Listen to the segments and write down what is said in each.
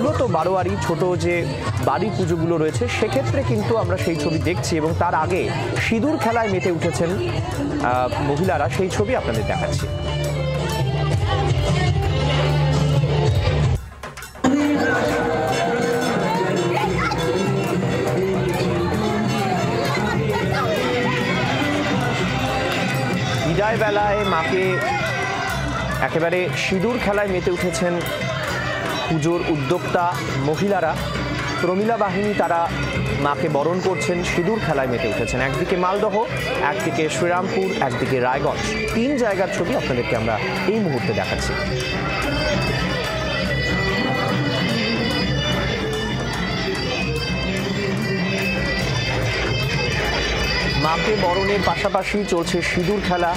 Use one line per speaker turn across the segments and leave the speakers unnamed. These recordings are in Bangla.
মূলত বারোয়ারি ছোট যে বাড়ি পুজোগুলো রয়েছে সেক্ষেত্রে কিন্তু আমরা সেই ছবি দেখছি, এবং তার আগে সিঁদুর খেলায় মেতে উঠেছেন মহিলারা, সেই ছবি আপনাদের দেখাচ্ছি। বিদায় বেলায় মাকে একেবারে সিঁদুর খেলায় মেতে উঠেছেন পুজোর উদ্যোক্তা মহিলারা। প্রমীলা বাহিনী তারা মাকে বরণ করছেন, সিঁদুর খেলায় মেতে উঠেছেন। একদিকে মালদহ, একদিকে শ্রীরামপুর, একদিকে রায়গঞ্জ, 3 জায়গার ছবি আপনাদেরকে আমরা এই মুহূর্তে দেখাচ্ছি। মাকে বরণের পাশাপাশি চলছে সিঁদুর খেলা।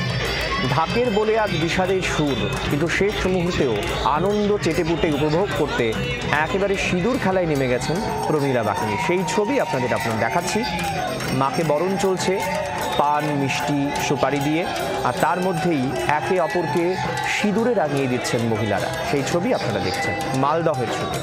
ঢাকের বলে আজ বিষাদের সুর, কিন্তু শেষ মুহূর্তেও আনন্দ চেটেপুটে উপভোগ করতে একেবারে সিঁদুর খেলায় নেমে গেছেন প্রমীলা বাহিনী। সেই ছবি আপনাদের দেখাচ্ছি। মাকে বরণ চলছে পান, মিষ্টি, সুপারি দিয়ে, আর তার মধ্যেই একে অপরকে সিঁদুরে রাঙিয়ে দিচ্ছেন মহিলারা। সেই ছবি আপনারা দেখছেন, মালদহের ছবি।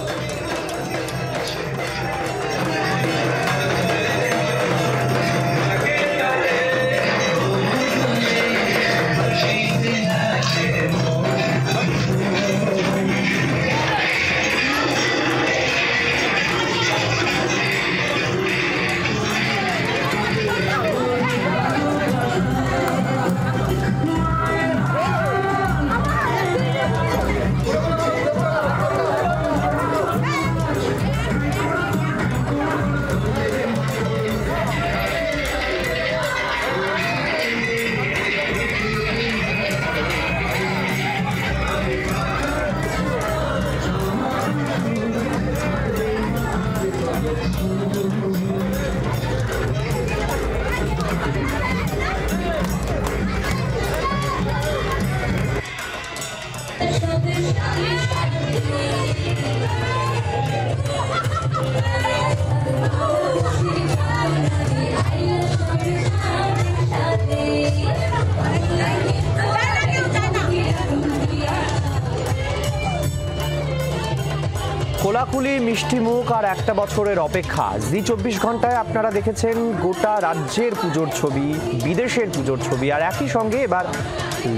কোলাকুলি, মিষ্টি মুখ আর একটা বছরের অপেক্ষা। জি 24 ঘন্টায় আপনারা দেখেছেন গোটা রাজ্যের পুজোর ছবি, বিদেশের পুজোর ছবি, আর একই সঙ্গে এবার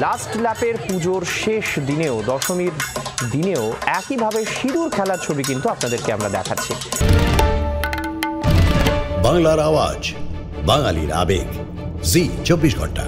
লাস্ট ল্যাপের পুজোর শেষ দিনেও, দশমীর দিনেও একইভাবে সিঁদুর খেলার ছবি কিন্তু আপনাদেরকে আমরা দেখাচ্ছি।
বাংলার আওয়াজ, বাঙালির আবেগ, জি 24 ঘন্টা।